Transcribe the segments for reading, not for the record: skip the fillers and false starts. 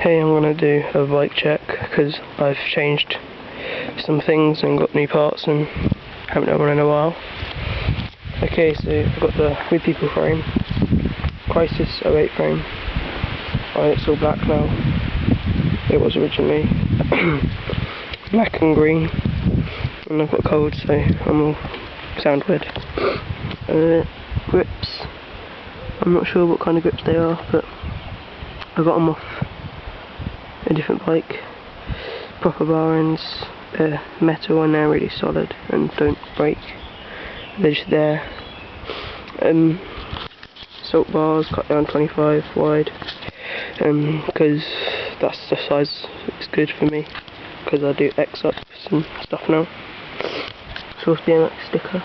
Hey, I'm gonna do a bike check because I've changed some things and got new parts and haven't done one in a while. Okay, so I've got the WETHEPEOPLE frame, Crisis 08 frame. It's all black now. It was originally black and green, and I've got cold, so I'm all sound weird. Grips. I'm not sure what kind of grips they are, but I got them off a different bike. Proper bar ends, they're metal and they're really solid and don't break. They're just there. Salt bars cut down 25 wide, because that's the size it's good for me, because I do X-ups and stuff now. Source BMX sticker.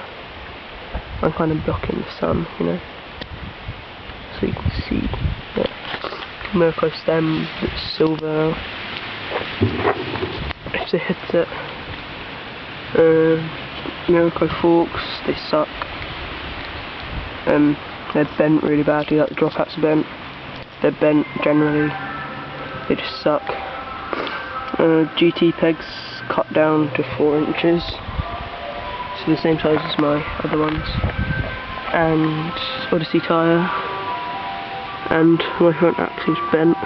I'm kind of blocking the sun, you know, so you can see that. MIRRACO stem, it's silver. It's a headset. MIRRACO forks, they suck. They're bent really badly, like the dropouts are bent. They're bent generally, they just suck. GT pegs cut down to 4 inches, so the same size as my other ones. And ODYSSEY tyre. And my front axle's bent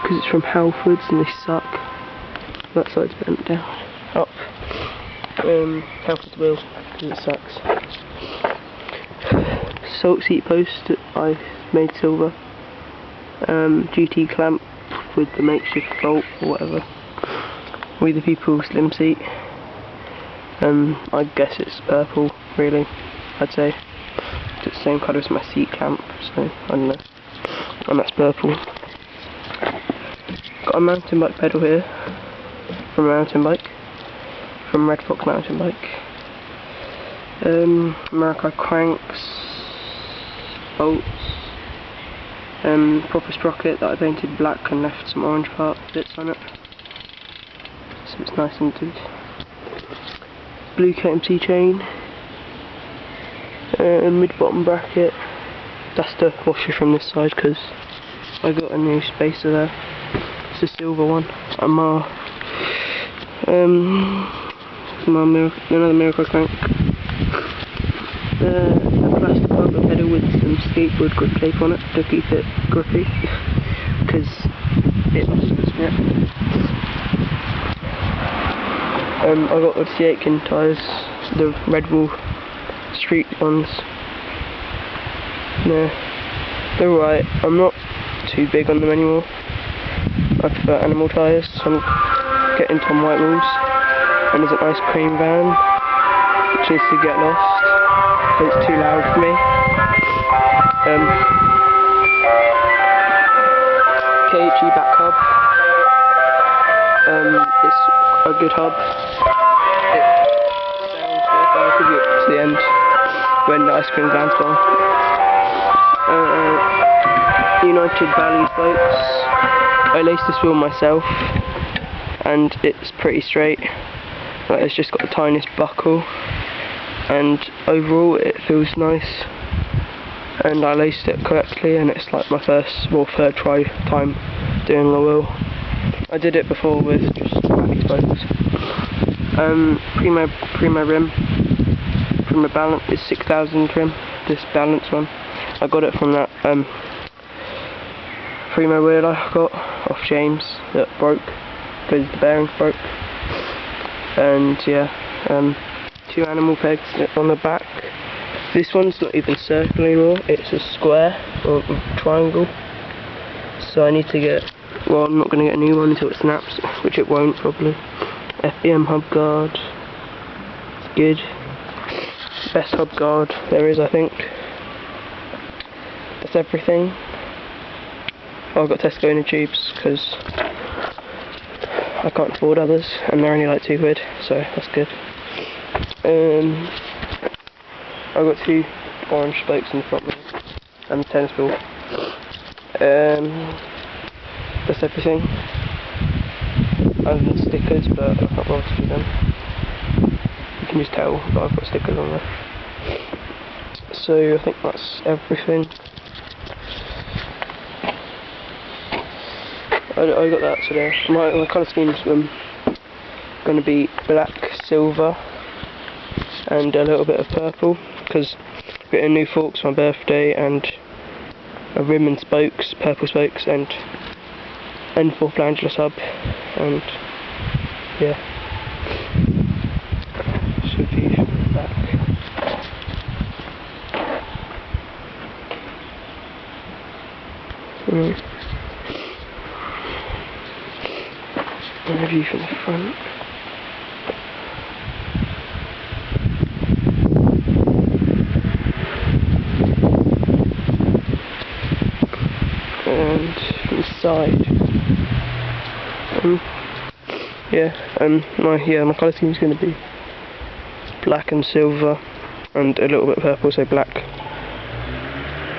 because it's from HALFORDS and they suck. That side's bent down, up. HALFORDS wheel because it sucks. Salt seat post that I made silver. GT clamp with the makeshift bolt or whatever. WETHEPEOPLE slim seat. I guess it's purple, really, I'd say. It's the same colour as my seat clamp, so I don't know. And that's purple. Got a mountain bike pedal here from a mountain bike, from Red Fox mountain bike. MIRRACO cranks, bolts, proper sprocket that I painted black and left some orange bits on it, so it's nice and good. Blue KMC chain, mid-bottom bracket. That's the washer from this side because I got a new spacer there. It's a silver one. Another MIRRACO crank. A plastic rubber pedal with some skateboard grip tape on it to keep it grippy because it doesn't snap. I got the ATKEN tyres, the Red Bull street ones. No, they're alright. I'm not too big on them anymore. I prefer animal tyres, so I'm getting Tom Whitewalls. And there's an ice cream van which needs to get lost because it's too loud for me. KHE back hub. It's a good hub. It sounds good, I'll give it to the end when the ice cream van's gone. United Valley spokes. I laced this wheel myself and it's pretty straight. Like, it's just got the tiniest buckle, and overall it feels nice, and I laced it correctly, and it's like my third try time doing the wheel. I did it before with just Valley spokes. Primo rim. Primo balance is 6000 trim, this balance one. I got it from that Primo wheel I got off James that broke because the bearings broke. And yeah, 2 animal pegs on the back. This one's not even circular anymore, it's a square or triangle. So I need to get, well, I'm not going to get a new one until it snaps, which it won't probably. FBM hub guard, it's good. Best hub guard there is, I think. That's everything. Oh, I've got TESCO inner tubes because I can't afford others and they're only like £2, so that's good. I've got 2 orange spokes in the front wheel and a tennis ball. That's everything. Other than stickers, but I can't bother to do them. You can just tell that I've got stickers on there. So I think that's everything. I got that today. My colour scheme's going to be black, silver, and a little bit of purple, because I've got a new forks for my birthday, and a rim and spokes, purple spokes, and N4 flange sub, and yeah. Should be back. A view from the front. And from the side. My colour scheme is going to be black and silver, and a little bit of purple, so black.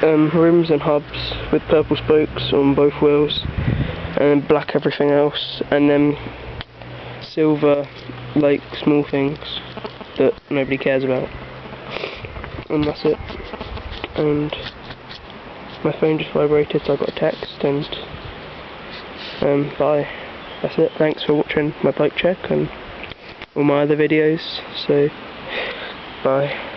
Rims and hubs with purple spokes on both wheels, and then black everything else, and then silver, like small things that nobody cares about, and that's it. And my phone just vibrated, so I got a text, and bye. That's it. Thanks for watching my bike check and all my other videos. So bye.